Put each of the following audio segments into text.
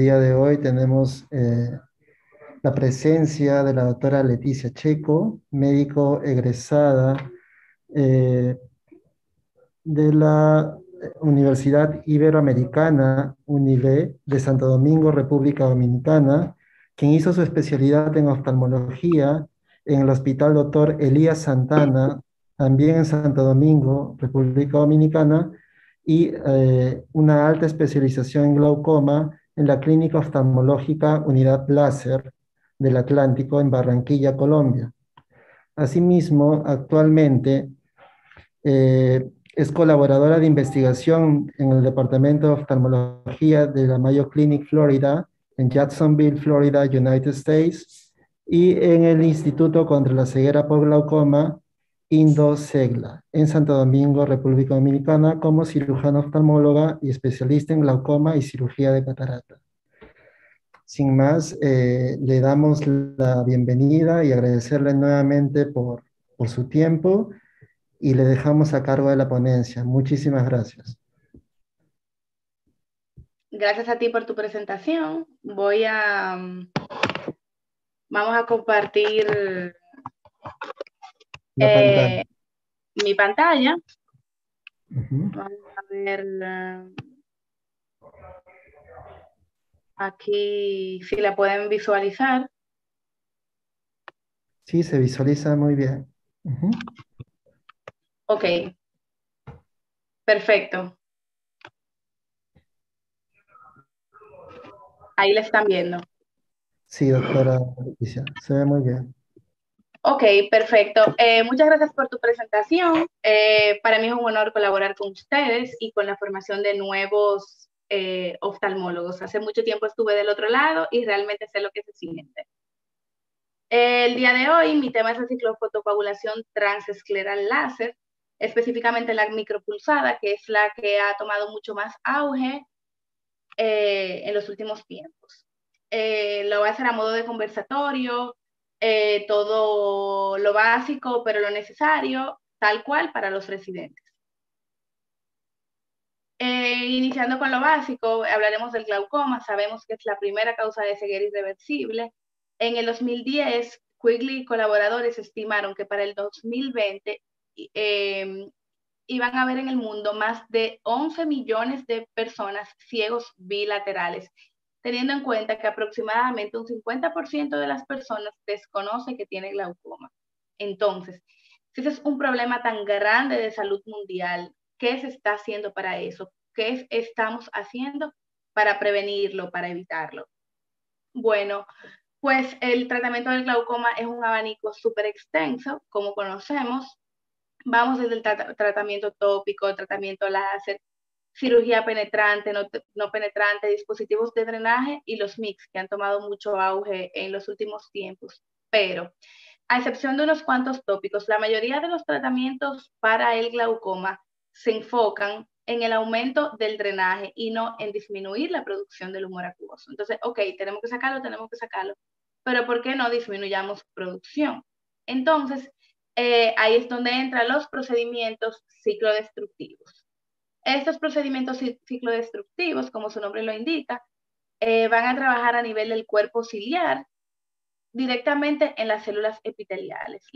día de hoy tenemos la presencia de la doctora Leticia Checo, médico egresada eh, de la Universidad Iberoamericana, UNILE, de Santo Domingo, República Dominicana, quien hizo su especialidad en oftalmología en el Hospital Doctor Elías Santana, también en Santo Domingo, República Dominicana, y una alta especialización en glaucoma en la Clínica Oftalmológica Unidad Láser del Atlántico en Barranquilla, Colombia. Asimismo, actualmente es colaboradora de investigación en el Departamento de Oftalmología de la Mayo Clinic, Florida, en Jacksonville, Florida, United States, y en el Instituto contra la Ceguera por Glaucoma, INDO-CEGLA, en Santo Domingo, República Dominicana, como cirujana oftalmóloga y especialista en glaucoma y cirugía de catarata. Sin más, le damos la bienvenida y agradecerle nuevamente por su tiempo y le dejamos a cargo de la ponencia. Muchísimas gracias. Gracias a ti por tu presentación. Vamos a compartir La pantalla. mi pantalla. Ujú. Vamos a ver aquí si la pueden visualizar. Sí, se visualiza muy bien. Ujú. Ok, perfecto. Ahí la están viendo. Sí, doctora Leticia, se ve muy bien. Ok, perfecto. Muchas gracias por tu presentación. Para mí es un honor colaborar con ustedes y con la formación de nuevos oftalmólogos. Hace mucho tiempo estuve del otro lado y realmente sé lo que se siente. El día de hoy mi tema es la ciclofotocoagulación transescleral láser, específicamente la micropulsada, que es la que ha tomado mucho más auge en los últimos tiempos. Lo voy a hacer a modo de conversatorio, todo lo básico, pero lo necesario, tal cual para los residentes. Iniciando con lo básico, hablaremos del glaucoma. Sabemos que es la primera causa de ceguera irreversible. En el 2010, Quigley y colaboradores estimaron que para el 2020 iban a haber en el mundo más de 11 millones de personas ciegos bilaterales, teniendo en cuenta que aproximadamente un 50% de las personas desconoce que tiene glaucoma. Entonces, si ese es un problema tan grande de salud mundial, ¿qué se está haciendo para eso? ¿Qué estamos haciendo para prevenirlo, para evitarlo? Bueno, pues el tratamiento del glaucoma es un abanico súper extenso, como conocemos. Vamos desde el tratamiento tópico, tratamiento láser, cirugía penetrante, no penetrante, dispositivos de drenaje y los MICS, que han tomado mucho auge en los últimos tiempos. Pero, a excepción de unos cuantos tópicos, la mayoría de los tratamientos para el glaucoma se enfocan en el aumento del drenaje y no en disminuir la producción del humor acuoso. Entonces, ok, tenemos que sacarlo, pero ¿por qué no disminuyamos producción? Entonces, ahí es donde entran los procedimientos ciclodestructivos. Estos procedimientos ciclodestructivos, como su nombre lo indica, van a trabajar a nivel del cuerpo ciliar directamente en las células epiteliales.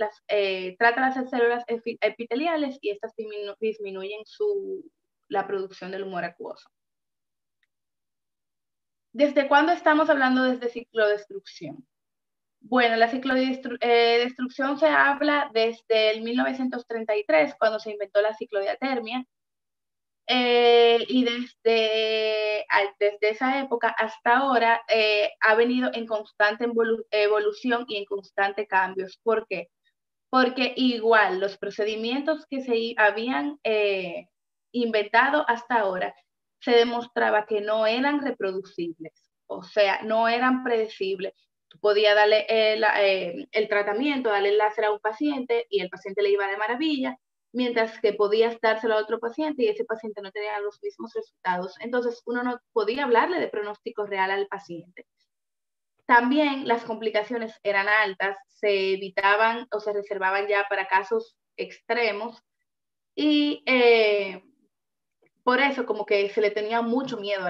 Trata las células epiteliales y estas disminuyen la producción del humor acuoso. ¿Desde cuándo estamos hablando de ciclodestrucción? Bueno, la ciclodestrucción se habla desde el 1933, cuando se inventó la ciclodiatermia, y desde esa época hasta ahora ha venido en constante evolución y en constante cambios. ¿Por qué? Porque igual los procedimientos que se habían inventado hasta ahora se demostraba que no eran reproducibles, o sea, no eran predecibles. Tú podías darle el tratamiento, darle el láser a un paciente y el paciente le iba de maravilla, mientras que podías dárselo a otro paciente y ese paciente no tenía los mismos resultados. Entonces, uno no podía hablarle de pronóstico real al paciente. También las complicaciones eran altas, se evitaban o se reservaban ya para casos extremos y por eso como que se le tenía mucho miedo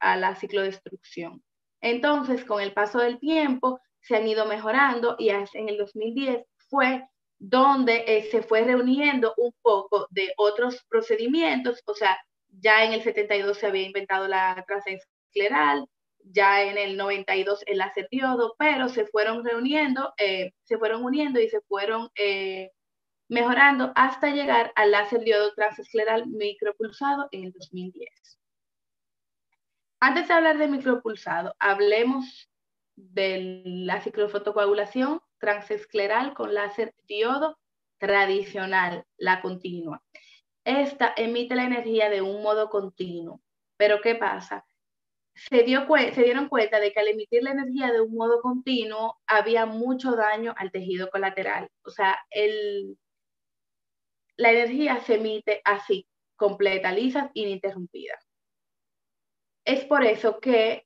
a la ciclodestrucción. Entonces, con el paso del tiempo, se han ido mejorando y en el 2010 fue donde se fue reuniendo un poco de otros procedimientos, o sea, ya en el 72 se había inventado la transescleral, ya en el 92 el láser diodo, pero se fueron reuniendo, se fueron uniendo y se fueron mejorando hasta llegar al láser diodo transescleral micropulsado en el 2010. Antes de hablar de micropulsado, hablemos de la ciclofotocoagulación transescleral con láser diodo tradicional, la continua. Esta emite la energía de un modo continuo. Pero ¿qué pasa? Se dieron cuenta de que al emitir la energía de un modo continuo había mucho daño al tejido colateral. O sea, la energía se emite así, completa, lisa, ininterrumpida. Es por eso que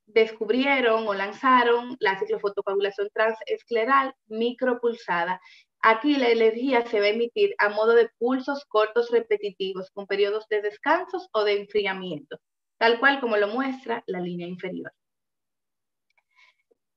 descubrieron o lanzaron la ciclofotocoagulación transescleral micropulsada. Aquí la energía se va a emitir a modo de pulsos cortos repetitivos con periodos de descansos o de enfriamiento, tal cual como lo muestra la línea inferior.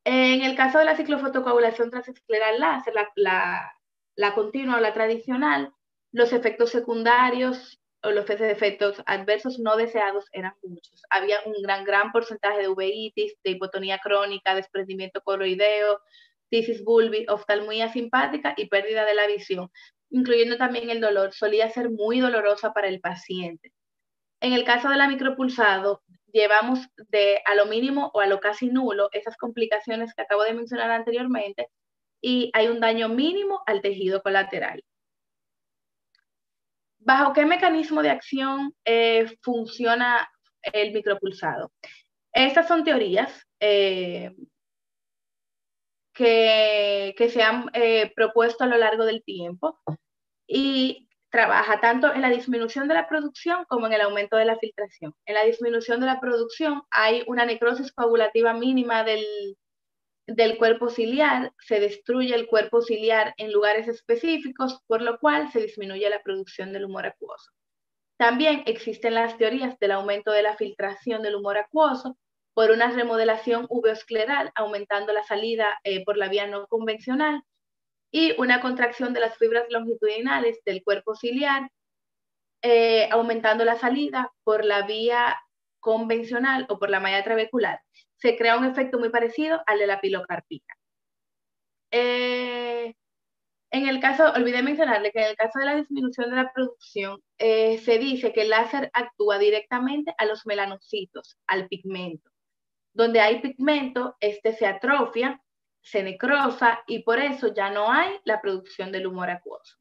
En el caso de la ciclofotocoagulación transescleral láser, la continua o la tradicional, los efectos secundarios o los efectos adversos no deseados eran muchos. Había un gran porcentaje de uveitis, de hipotonía crónica, desprendimiento coroideo, tisis bulbi, oftalmía simpática y pérdida de la visión, incluyendo también el dolor. Solía ser muy dolorosa para el paciente. En el caso de la micropulsado, llevamos a lo mínimo o a lo casi nulo esas complicaciones que acabo de mencionar anteriormente y hay un daño mínimo al tejido colateral. ¿Bajo qué mecanismo de acción funciona el micropulsado? Estas son teorías que se han propuesto a lo largo del tiempo y trabaja tanto en la disminución de la producción como en el aumento de la filtración. En la disminución de la producción hay una necrosis coagulativa mínima del cuerpo ciliar, se destruye el cuerpo ciliar en lugares específicos, por lo cual se disminuye la producción del humor acuoso. También existen las teorías del aumento de la filtración del humor acuoso por una remodelación uveoscleral, aumentando la salida por la vía no convencional, y una contracción de las fibras longitudinales del cuerpo ciliar, aumentando la salida por la vía convencional o por la malla trabecular. Se crea un efecto muy parecido al de la pilocarpina. En el caso, olvidé mencionarle que en el caso de la disminución de la producción, se dice que el láser actúa directamente a los melanocitos, al pigmento. Donde hay pigmento, este se atrofia, se necrosa y por eso ya no hay la producción del humor acuoso.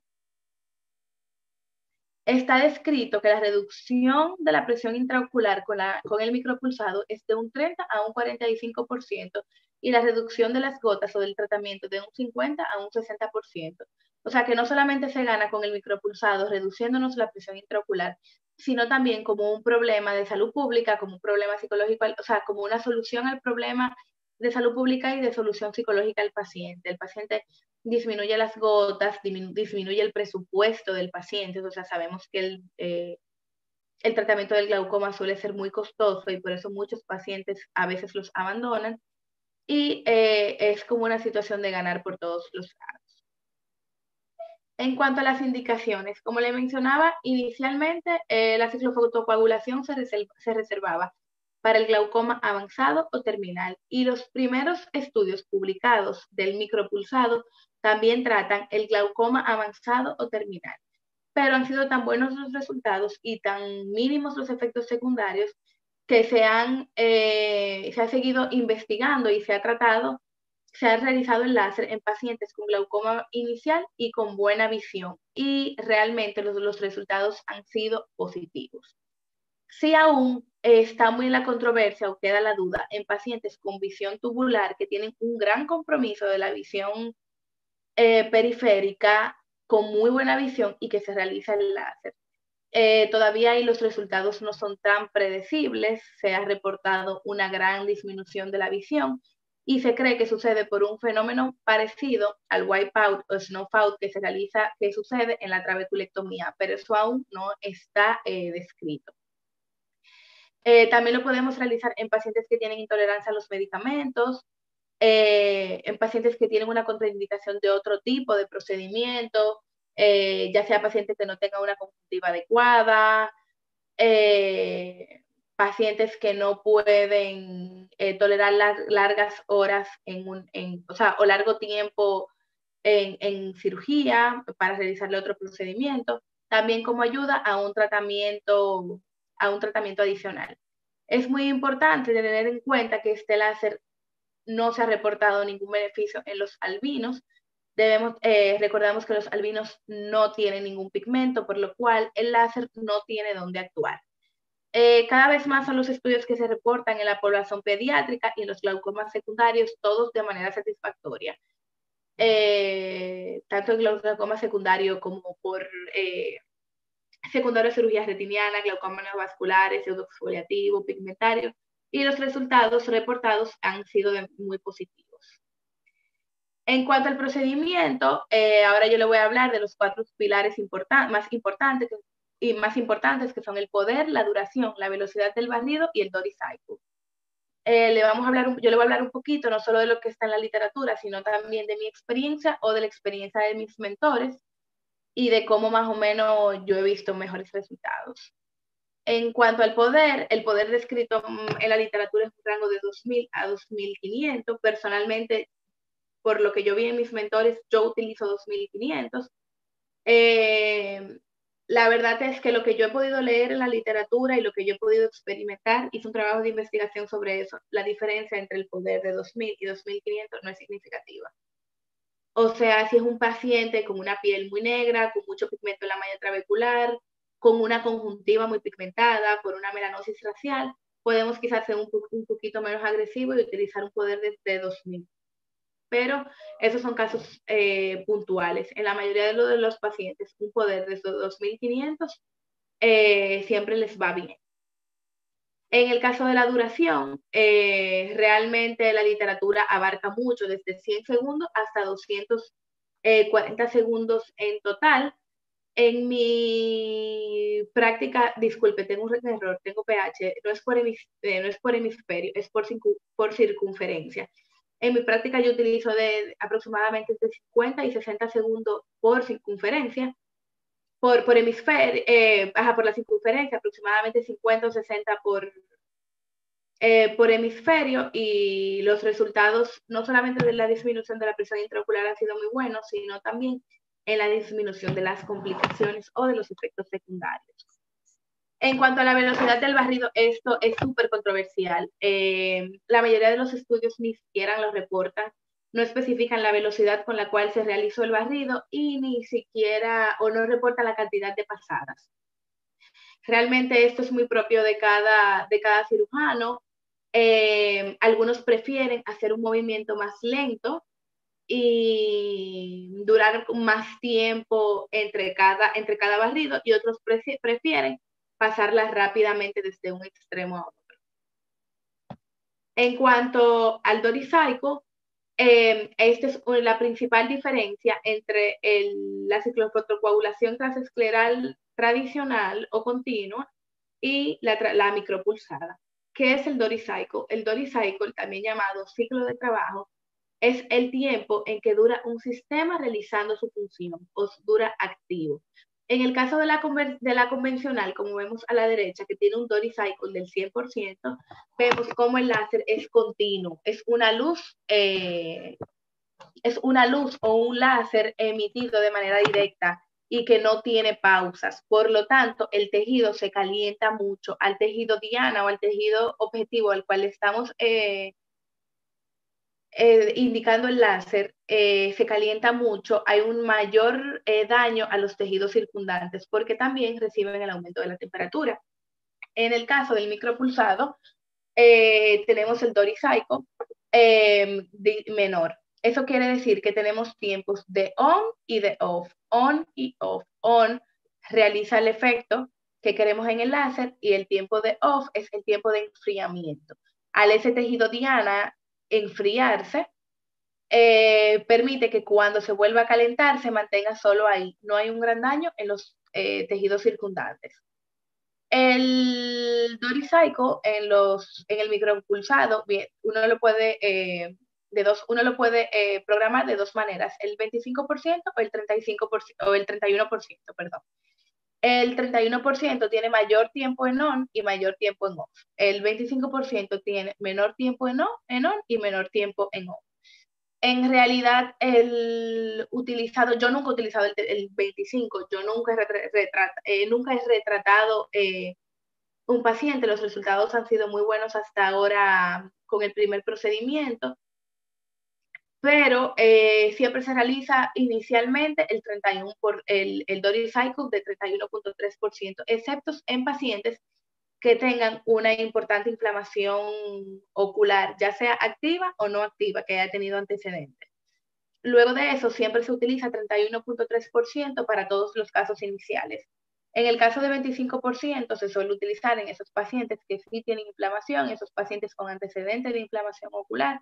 Está descrito que la reducción de la presión intraocular con el micropulsado es de un 30 a un 45% y la reducción de las gotas o del tratamiento de un 50 a un 60%. O sea que no solamente se gana con el micropulsado reduciéndonos la presión intraocular, sino también como un problema de salud pública, como un problema psicológico, o sea, como una solución al problema de salud pública y de solución psicológica al paciente. El paciente disminuye las gotas, disminuye el presupuesto del paciente, o sea, sabemos que el tratamiento del glaucoma suele ser muy costoso y por eso muchos pacientes a veces los abandonan y es como una situación de ganar por todos los lados. En cuanto a las indicaciones, como le mencionaba inicialmente, la ciclofotocoagulación se reservaba para el glaucoma avanzado o terminal y los primeros estudios publicados del micropulsado también tratan el glaucoma avanzado o terminal, pero han sido tan buenos los resultados y tan mínimos los efectos secundarios que se ha seguido investigando y se ha realizado el láser en pacientes con glaucoma inicial y con buena visión y realmente los resultados han sido positivos. Si aún está muy en la controversia o queda la duda en pacientes con visión tubular que tienen un gran compromiso de la visión periférica con muy buena visión y que se realiza el láser. Todavía ahí los resultados no son tan predecibles, se ha reportado una gran disminución de la visión, y se cree que sucede por un fenómeno parecido al wipeout o snowfout que sucede en la trabeculectomía, pero eso aún no está descrito. También lo podemos realizar en pacientes que tienen intolerancia a los medicamentos, en pacientes que tienen una contraindicación de otro tipo de procedimiento, ya sea pacientes que no tengan una conjuntiva adecuada, pacientes que no pueden tolerar largas horas o largo tiempo en cirugía para realizarle otro procedimiento, también como ayuda a un tratamiento adicional. Es muy importante tener en cuenta que este láser no se ha reportado ningún beneficio en los albinos. Recordamos que los albinos no tienen ningún pigmento, por lo cual el láser no tiene dónde actuar. Cada vez más son los estudios que se reportan en la población pediátrica y en los glaucomas secundarios, todos de manera satisfactoria. Tanto en glaucoma secundario como por secundario de cirugía retiniana, glaucoma neovasculares, pseudoexfoliativo, pigmentario, y los resultados reportados han sido muy positivos. En cuanto al procedimiento, ahora yo le voy a hablar de los 4 pilares más importantes, que son el poder, la duración, la velocidad del barrido y el Dory Cycle. Yo le voy a hablar un poquito, no solo de lo que está en la literatura, sino también de mi experiencia o de la experiencia de mis mentores y de cómo más o menos yo he visto mejores resultados. En cuanto al poder, el poder descrito en la literatura es un rango de 2.000 a 2.500. Personalmente, por lo que yo vi en mis mentores, yo utilizo 2.500. La verdad es que lo que yo he podido leer en la literatura y lo que yo he podido experimentar, hice un trabajo de investigación sobre eso. La diferencia entre el poder de 2.000 y 2.500 no es significativa. O sea, si es un paciente con una piel muy negra, con mucho pigmento en la malla trabecular, con una conjuntiva muy pigmentada, por una melanosis racial, podemos quizás ser un poquito menos agresivo y utilizar un poder de 2.000. Pero esos son casos puntuales. En la mayoría de los pacientes, un poder de 2.500 siempre les va bien. En el caso de la duración, realmente la literatura abarca mucho, desde 100 segundos hasta 240 segundos en total. En mi práctica, disculpe, tengo un error, tengo pH, no es por hemisferio, es por circunferencia. En mi práctica yo utilizo aproximadamente entre 50 y 60 segundos por circunferencia. Por hemisferio, por la circunferencia, aproximadamente 50 o 60 por hemisferio, y los resultados no solamente de la disminución de la presión intraocular han sido muy buenos, sino también en la disminución de las complicaciones o de los efectos secundarios. En cuanto a la velocidad del barrido, esto es súper controversial. La mayoría de los estudios ni siquiera lo reportan, no especifican la velocidad con la cual se realizó el barrido y ni siquiera o no reportan la cantidad de pasadas. Realmente esto es muy propio de cada cirujano. Algunos prefieren hacer un movimiento más lento y durar más tiempo entre cada barrido, y otros prefieren pasarla rápidamente desde un extremo a otro. En cuanto al Dory Cycle, esta es la principal diferencia entre la cicloprotocoagulación transescleral tradicional o continua y la micropulsada. ¿Qué es el Dory Cycle? El Dory Cycle, también llamado ciclo de trabajo, es el tiempo en que dura un sistema realizando su función, o dura activo. En el caso de la convencional, como vemos a la derecha, que tiene un Dory Cycle del 100%, vemos cómo el láser es continuo, es una luz o un láser emitido de manera directa y que no tiene pausas. Por lo tanto, el tejido se calienta mucho. Al tejido diana o al tejido objetivo al cual estamos indicando el láser, se calienta mucho, hay un mayor daño a los tejidos circundantes porque también reciben el aumento de la temperatura. En el caso del micropulsado, tenemos el Dory Cycle menor. Eso quiere decir que tenemos tiempos de on y de off. On y off. On realiza el efecto que queremos en el láser y el tiempo de off es el tiempo de enfriamiento. Al ese tejido diana enfriarse, permite que cuando se vuelva a calentar se mantenga solo ahí. No hay un gran daño en los tejidos circundantes. El DoryCycle en el micropulsado, bien, uno lo puede programar de dos maneras, el 25% o el 35% o el 31%, perdón. El 31% tiene mayor tiempo en on y mayor tiempo en off. El 25% tiene menor tiempo en on y menor tiempo en off. En realidad, yo nunca he utilizado el 25, yo nunca he retratado un paciente, los resultados han sido muy buenos hasta ahora con el primer procedimiento, pero siempre se realiza inicialmente el DoryCycle de 31.3%, excepto en pacientes que tengan una importante inflamación ocular, ya sea activa o no activa, que haya tenido antecedentes. Luego de eso, siempre se utiliza 31.3% para todos los casos iniciales. En el caso de 25% se suele utilizar en esos pacientes que sí tienen inflamación, esos pacientes con antecedentes de inflamación ocular,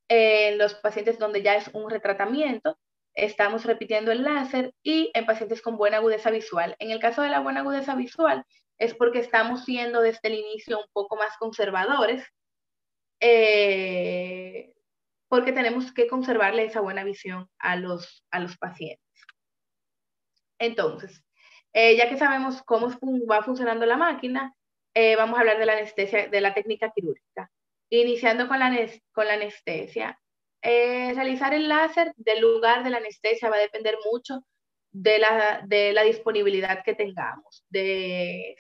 en los pacientes donde ya es un retratamiento, estamos repitiendo el láser, y en pacientes con buena agudeza visual. En el caso de la buena agudeza visual es porque estamos siendo desde el inicio un poco más conservadores, porque tenemos que conservarle esa buena visión a los pacientes. Entonces, ya que sabemos cómo va funcionando la máquina, vamos a hablar de la anestesia, de la técnica quirúrgica. Iniciando con la anestesia, realizar el láser del lugar de la anestesia va a depender mucho de la disponibilidad que tengamos.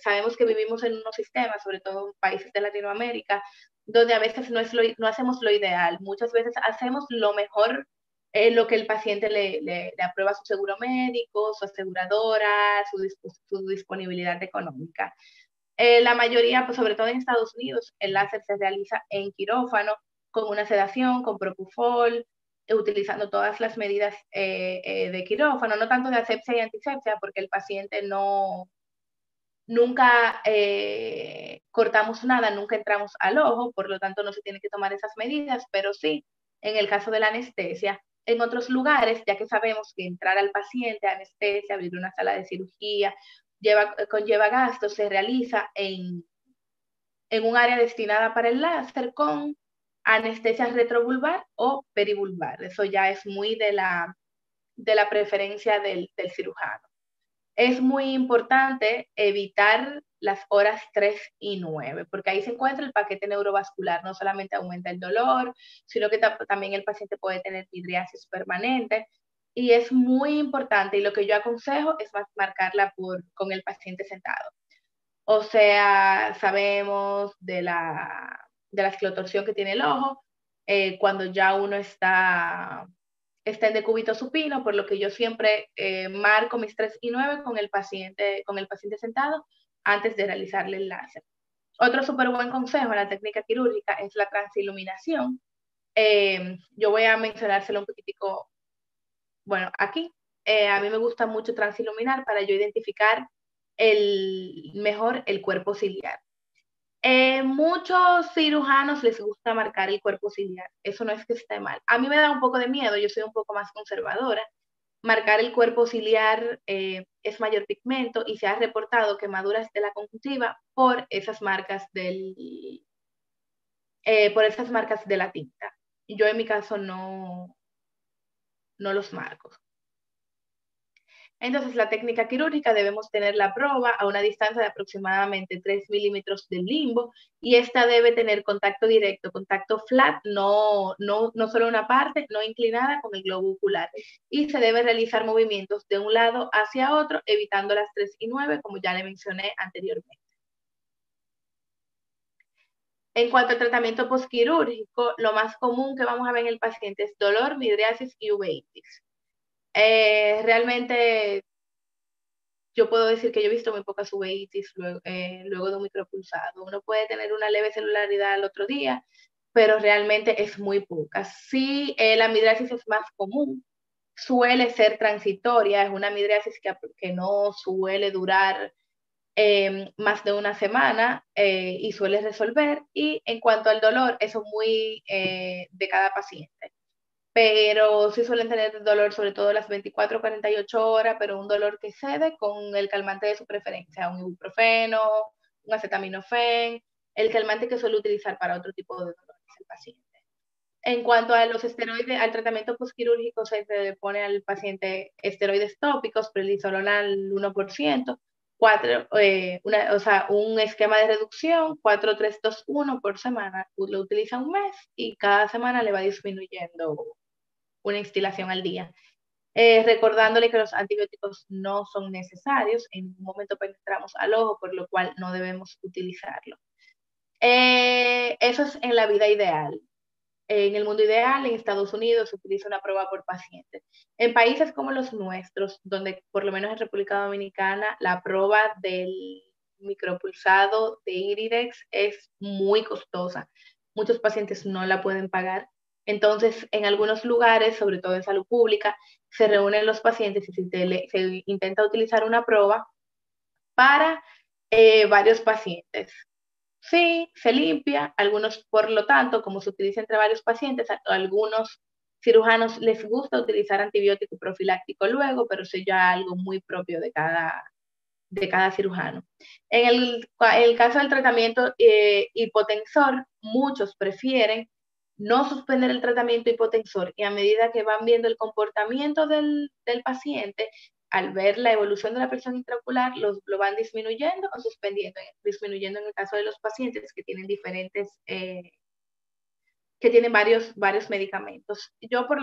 Sabemos que vivimos en unos sistemas, sobre todo en países de Latinoamérica, donde a veces no hacemos lo ideal. Muchas veces hacemos lo mejor, lo que el paciente le aprueba su seguro médico, su aseguradora, su disponibilidad económica. La mayoría, pues sobre todo en Estados Unidos, el láser se realiza en quirófano, con una sedación, con propofol, utilizando todas las medidas de quirófano, no tanto de asepsia y antisepsia, porque el paciente nunca cortamos nada, nunca entramos al ojo, por lo tanto no se tiene que tomar esas medidas, pero sí, en el caso de la anestesia, en otros lugares, ya que sabemos que entrar al paciente a anestesia, abrir una sala de cirugía, conlleva gastos, se realiza en un área destinada para el láser con anestesia retrovulvar o perivulvar. Eso ya es muy de la preferencia del cirujano. Es muy importante evitar las horas 3 y 9, porque ahí se encuentra el paquete neurovascular. No solamente aumenta el dolor, sino que también el paciente puede tener midriasis permanente. Y es muy importante, y lo que yo aconsejo es marcarla con el paciente sentado. O sea, sabemos de la esclerotorsión que tiene el ojo, cuando ya uno está en decúbito supino, por lo que yo siempre marco mis 3 y 9 con el paciente sentado antes de realizarle el láser. Otro súper buen consejo en la técnica quirúrgica es la transiluminación. Yo voy a mencionárselo un poquitico, bueno, aquí. A mí me gusta mucho transiluminar para yo identificar mejor el cuerpo ciliar. Muchos cirujanos les gusta marcar el cuerpo ciliar. Eso no es que esté mal. A mí me da un poco de miedo, yo soy un poco más conservadora. Marcar el cuerpo ciliar es mayor pigmento, y se ha reportado quemaduras de la conjuntiva por esas marcas de la tinta. Yo en mi caso no los marco. Entonces, la técnica quirúrgica debemos tener la proba a una distancia de aproximadamente 3 milímetros del limbo, y esta debe tener contacto directo, contacto flat, no solo una parte, no inclinada con el globo ocular. Y se debe realizar movimientos de un lado hacia otro, evitando las 3 y 9, como ya le mencioné anteriormente. En cuanto al tratamiento postquirúrgico, lo más común que vamos a ver en el paciente es dolor, midriasis y uveitis. Realmente yo puedo decir que yo he visto muy pocas uveitis luego de un micropulsado. Uno puede tener una leve celularidad al otro día, pero realmente es muy poca. Sí, la midriasis es más común, suele ser transitoria, es una midriasis que no suele durar más de una semana y suele resolver. Y en cuanto al dolor, eso es muy de cada paciente. Pero sí suelen tener dolor sobre todo las 24 o 48 horas, pero un dolor que cede con el calmante de su preferencia, un ibuprofeno, un acetaminofén, el calmante que suele utilizar para otro tipo de dolores el paciente. En cuanto a los esteroides, al tratamiento postquirúrgico se le pone al paciente esteroides tópicos, prednisolona al 1%, o sea, un esquema de reducción, 4-3-2-1 por semana, lo utiliza un mes y cada semana le va disminuyendo una instilación al día. Recordándole que los antibióticos no son necesarios, en ningún momento penetramos al ojo, por lo cual no debemos utilizarlo. Eso es en la vida ideal. En el mundo ideal, en Estados Unidos, se utiliza una prueba por paciente. En países como los nuestros, donde por lo menos en República Dominicana, la prueba del micropulsado de Iridex es muy costosa. Muchos pacientes no la pueden pagar. Entonces, en algunos lugares, sobre todo en salud pública, se reúnen los pacientes y se intenta utilizar una prueba para varios pacientes. Sí, se limpia, algunos, por lo tanto, como se utiliza entre varios pacientes, a algunos cirujanos les gusta utilizar antibiótico profiláctico luego, pero eso ya es algo muy propio de cada cirujano. En el caso del tratamiento hipotensor, muchos prefieren no suspender el tratamiento hipotensor y a medida que van viendo el comportamiento del paciente, al ver la evolución de la presión intraocular, lo van disminuyendo o suspendiendo, disminuyendo en el caso de los pacientes que tienen que tienen varios medicamentos. Yo por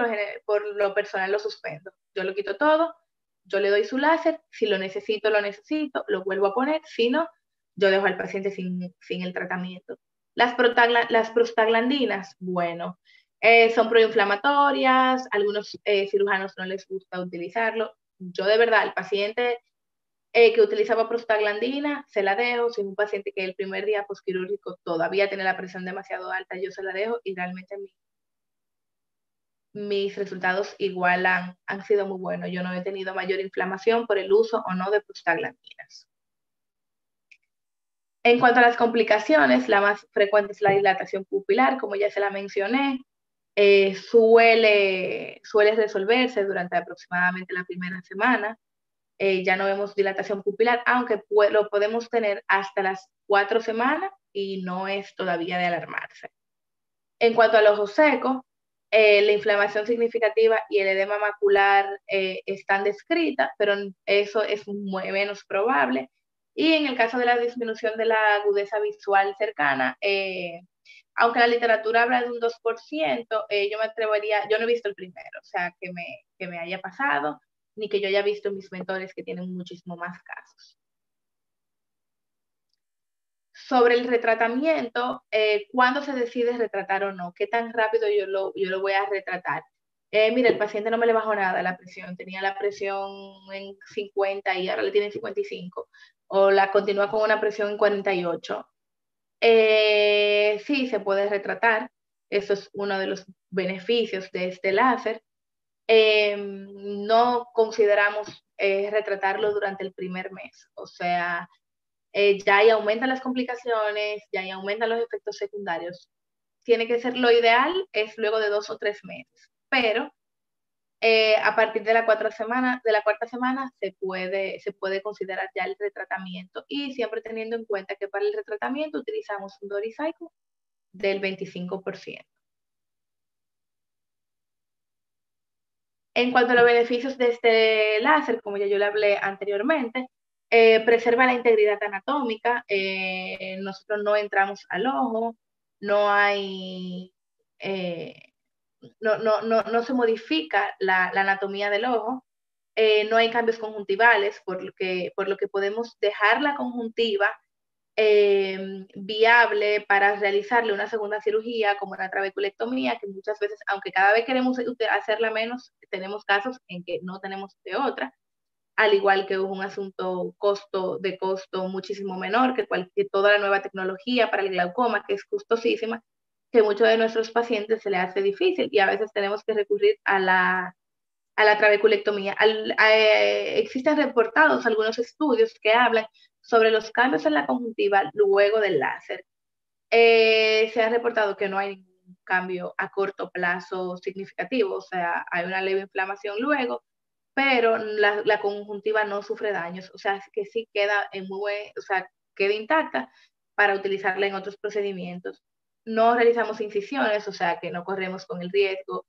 lo personal lo suspendo. Yo lo quito todo, yo le doy su láser, si lo necesito, lo vuelvo a poner, si no, yo dejo al paciente sin el tratamiento. Las prostaglandinas, bueno, son proinflamatorias, algunos cirujanos no les gusta utilizarlo. Yo de verdad, el paciente que utilizaba prostaglandina, se la dejo. Si es un paciente que el primer día postquirúrgico todavía tiene la presión demasiado alta, yo se la dejo y realmente mis resultados igual han sido muy buenos. Yo no he tenido mayor inflamación por el uso o no de prostaglandinas. En cuanto a las complicaciones, la más frecuente es la dilatación pupilar, como ya se la mencioné. Suele resolverse durante aproximadamente la primera semana. Ya no vemos dilatación pupilar, aunque lo podemos tener hasta las 4 semanas y no es todavía de alarmarse. En cuanto al ojo seco, la inflamación significativa y el edema macular están descritas, pero eso es muy menos probable. Y en el caso de la disminución de la agudeza visual cercana, aunque la literatura habla de un 2%, yo me atrevería, yo no he visto el primero, o sea, que me haya pasado, ni que yo haya visto mis mentores que tienen muchísimo más casos. Sobre el retratamiento, ¿cuándo se decide retratar o no? ¿Qué tan rápido yo lo voy a retratar? Mira, el paciente no me le bajó nada la presión, tenía la presión en 50 y ahora le tiene 55, o la continúa con una presión en 48. Sí, se puede retratar, eso es uno de los beneficios de este láser. No consideramos retratarlo durante el primer mes, o sea, ya ahí aumentan las complicaciones, ya ahí aumentan los efectos secundarios. Tiene que ser lo ideal, es luego de 2 o 3 meses, pero a partir de la cuarta semana se puede considerar ya el retratamiento y siempre teniendo en cuenta que para el retratamiento utilizamos un Doricycle del 25%. En cuanto a los beneficios de este láser, como ya yo le hablé anteriormente, preserva la integridad anatómica, nosotros no entramos al ojo, no hay, no se modifica la anatomía del ojo, no hay cambios conjuntivales, por lo que podemos dejar la conjuntiva viable para realizarle una segunda cirugía como una trabeculectomía, que muchas veces, aunque cada vez queremos hacerla menos, tenemos casos en que no tenemos de otra, al igual que un asunto de costo muchísimo menor que toda la nueva tecnología para el glaucoma, que es costosísima, que muchos de nuestros pacientes se le hace difícil y a veces tenemos que recurrir a la trabeculectomía. Existen reportados algunos estudios que hablan Sobre los cambios en la conjuntiva luego del láser, se ha reportado que no hay ningún cambio a corto plazo significativo, o sea, hay una leve inflamación luego, pero la conjuntiva no sufre daños, o sea, que sí queda en muy buen, o sea, queda intacta para utilizarla en otros procedimientos. No realizamos incisiones, o sea, que no corremos con el riesgo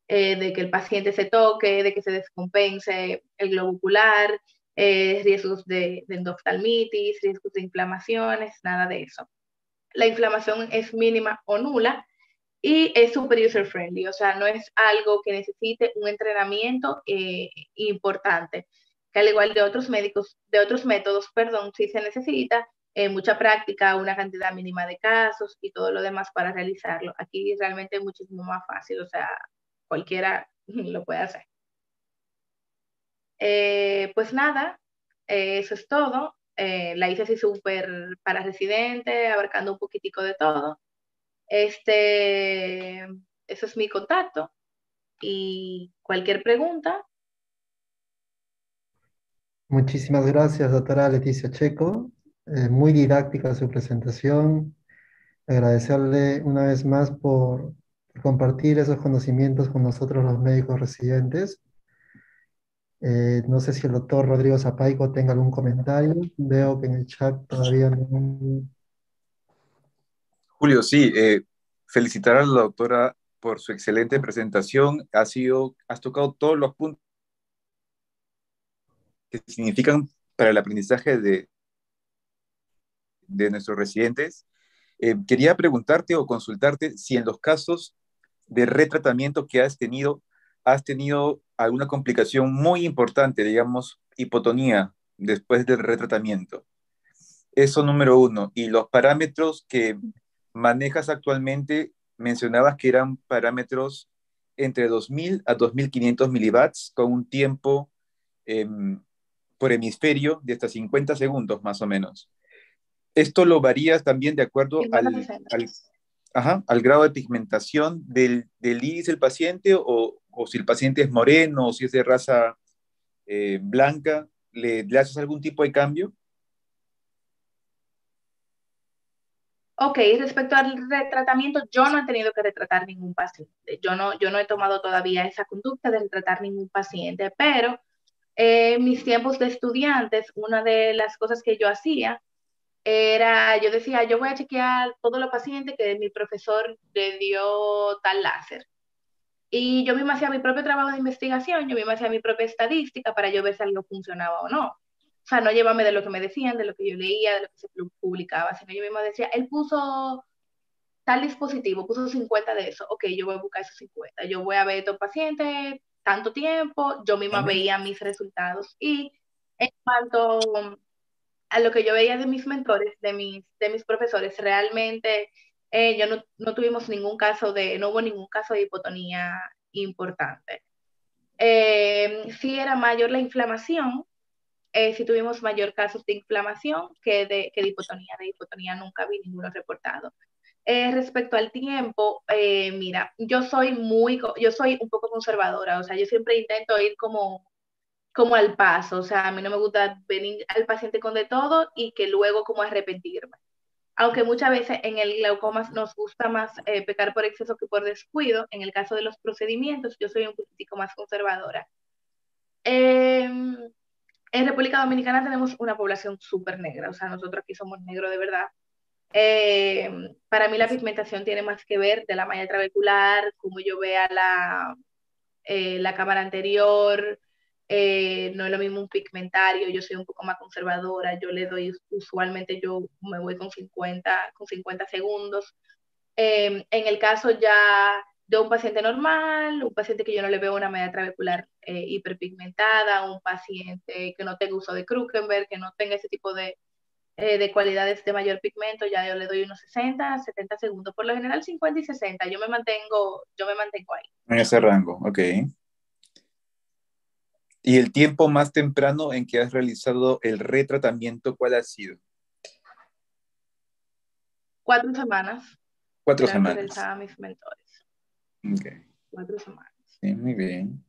de que el paciente se toque, de que se descompense el globo ocular, riesgos de endoftalmitis, riesgos de inflamaciones, nada de eso. La inflamación es mínima o nula y es super user friendly, o sea, no es algo que necesite un entrenamiento importante, que al igual de otros métodos, perdón, sí se necesita mucha práctica, una cantidad mínima de casos y todo lo demás para realizarlo. Aquí realmente es muchísimo más fácil, o sea, cualquiera lo puede hacer. Pues nada, eso es todo. La hice así súper para residente, abarcando un poquitico de todo. Eso es mi contacto y cualquier pregunta. Muchísimas gracias, doctora Leticia Checo. Muy didáctica su presentación. Agradecerle una vez más por compartir esos conocimientos con nosotros los médicos residentes. No sé si el doctor Rodrigo Zapaico tenga algún comentario. Veo que en el chat todavía no. Julio, sí, felicitar a la doctora por su excelente presentación. Has tocado todos los puntos que significan para el aprendizaje de nuestros residentes. Quería preguntarte o consultarte si en los casos de retratamiento que has tenido alguna complicación muy importante, digamos, hipotonía después del retratamiento. Eso número uno. Y los parámetros que manejas actualmente, mencionabas que eran parámetros entre 2000 a 2500 milivats con un tiempo eh, por hemisferio de hasta 50 segundos más o menos. ¿Esto lo varías también de acuerdo 50-60. al grado de pigmentación del iris del paciente o si el paciente es moreno o si es de raza blanca? ¿Le haces algún tipo de cambio? Ok, respecto al retratamiento, yo no he tenido que retratar ningún paciente. Yo no he tomado todavía esa conducta de retratar ningún paciente, pero en mis tiempos de estudiantes, una de las cosas que yo hacía era, yo decía, yo voy a chequear todos los pacientes que mi profesor le dio tal láser. Y yo misma hacía mi propio trabajo de investigación, yo misma hacía mi propia estadística para yo ver si algo funcionaba o no. O sea, no llevarme de lo que me decían, de lo que yo leía, de lo que se publicaba, sino yo misma decía, él puso tal dispositivo, puso 50 de eso, ok, yo voy a buscar esos 50, yo voy a ver a estos pacientes tanto tiempo, yo misma veía mis resultados. Y en cuanto a lo que yo veía de mis mentores, de mis profesores, realmente yo no tuvimos ningún caso no hubo ningún caso de hipotonía importante. Sí era mayor la inflamación, sí tuvimos mayor casos de inflamación que de hipotonía. De hipotonía nunca vi ninguno reportado. Respecto al tiempo, mira, yo soy un poco conservadora, o sea, yo siempre intento ir como al paso, o sea, a mí no me gusta venir al paciente con de todo y que luego como arrepentirme. Aunque muchas veces en el glaucoma nos gusta más pecar por exceso que por descuido, en el caso de los procedimientos yo soy un poquitico más conservadora. Eh, en República Dominicana tenemos una población súper negra, o sea, nosotros aquí somos negros de verdad. Para mí la pigmentación tiene más que ver de la malla trabecular, como yo vea la cámara anterior, no es lo mismo un pigmentario, yo soy un poco más conservadora, yo le doy, usualmente yo me voy con 50 segundos. En el caso ya de un paciente normal, un paciente que yo no le veo una media trabecular hiperpigmentada, un paciente que no tenga uso de Krukenberg, que no tenga ese tipo de cualidades de mayor pigmento, ya yo le doy unos 60, 70 segundos, por lo general 50 y 60, yo me mantengo ahí. En ese rango, ok. ¿Y el tiempo más temprano en que has realizado el retratamiento, cuál ha sido? 4 semanas de 4 la que semanas. realizaba mis mentores. Ok. 4 semanas. Sí, muy bien.